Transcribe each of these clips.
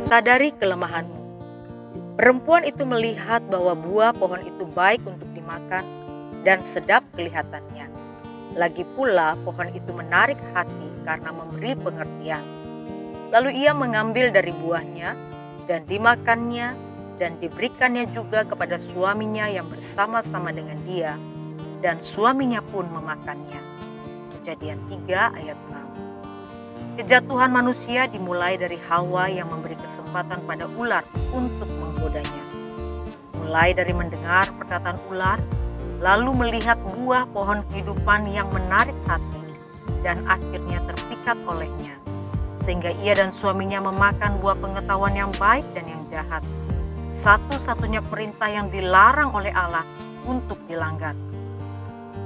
Sadari kelemahanmu. Perempuan itu melihat bahwa buah pohon itu baik untuk dimakan dan sedap kelihatannya. Lagi pula pohon itu menarik hati karena memberi pengertian. Lalu ia mengambil dari buahnya dan dimakannya dan diberikannya juga kepada suaminya yang bersama-sama dengan dia, dan suaminya pun memakannya. Kejadian 3 ayat 6. Kejatuhan manusia dimulai dari Hawa yang memberi kesempatan pada ular untuk menggodanya. Mulai dari mendengar perkataan ular, lalu melihat buah pohon kehidupan yang menarik hati, dan akhirnya terpikat olehnya, sehingga ia dan suaminya memakan buah pengetahuan yang baik dan yang jahat, satu-satunya perintah yang dilarang oleh Allah untuk dilanggar.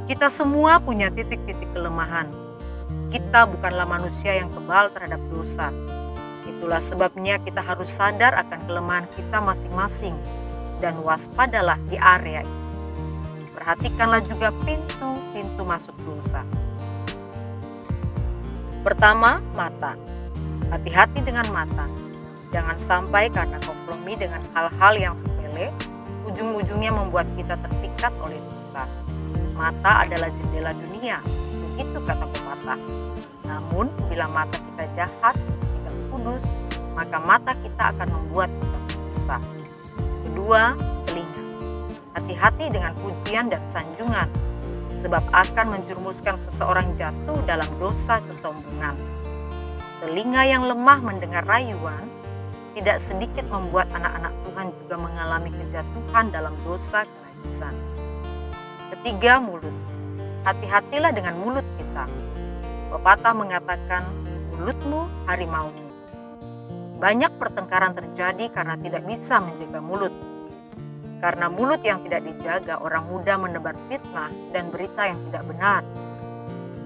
Kita semua punya titik-titik kelemahan. Kita bukanlah manusia yang kebal terhadap dosa. Itulah sebabnya kita harus sadar akan kelemahan kita masing-masing dan waspadalah di area itu. Perhatikanlah juga pintu-pintu masuk dosa. Pertama, mata. Hati-hati dengan mata. Jangan sampai karena kompromi dengan hal-hal yang sepele, ujung-ujungnya membuat kita terpikat oleh dosa. Mata adalah jendela dunia, begitu kata pepatah. Namun, bila mata kita jahat, tidak kudus, maka mata kita akan membuat kita berdosa. Kedua, telinga. Hati-hati dengan pujian dan sanjungan, sebab akan menjerumuskan seseorang jatuh dalam dosa kesombongan. Telinga yang lemah mendengar rayuan, tidak sedikit membuat anak-anak Tuhan juga mengalami kejatuhan dalam dosa kenajisan. Ketiga, mulut. Hati-hatilah dengan mulut kita. Pepatah mengatakan, mulutmu harimaumu. Banyak pertengkaran terjadi karena tidak bisa menjaga mulut. Karena mulut yang tidak dijaga, orang mudah menebar fitnah dan berita yang tidak benar.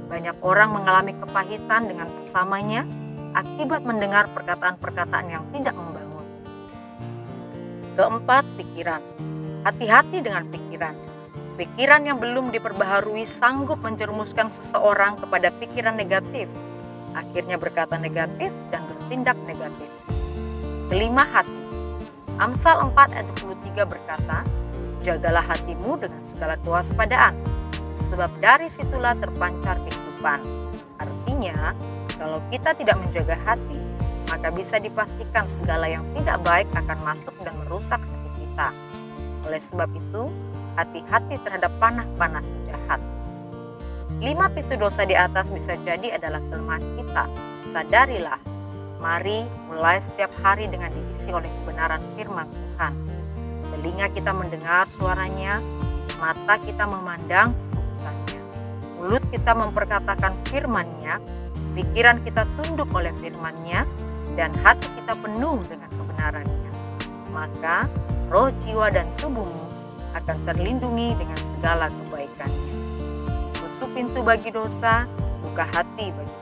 Banyak orang mengalami kepahitan dengan sesamanya akibat mendengar perkataan-perkataan yang tidak membangun. Keempat, pikiran. Hati-hati dengan pikiran. Pikiran yang belum diperbaharui sanggup menjerumuskan seseorang kepada pikiran negatif, akhirnya berkata negatif dan bertindak negatif. Kelima, hati. Amsal 4 ayat 23 berkata, jagalah hatimu dengan segala kewaspadaan, sebab dari situlah terpancar kehidupan. Artinya, kalau kita tidak menjaga hati, maka bisa dipastikan segala yang tidak baik akan masuk dan merusak hati kita. Oleh sebab itu, hati-hati terhadap panah-panah si jahat. 5 pintu dosa di atas bisa jadi adalah kelemahan kita. Sadarilah. Mari mulai setiap hari dengan diisi oleh kebenaran firman Tuhan. Telinga kita mendengar suaranya, mata kita memandang keburukannya, mulut kita memperkatakan firman-Nya, pikiran kita tunduk oleh firman-Nya, dan hati kita penuh dengan kebenaran-Nya. Maka roh, jiwa, dan tubuhmu akan terlindungi dengan segala kebaikannya. Tutup pintu bagi dosa, buka hati bagi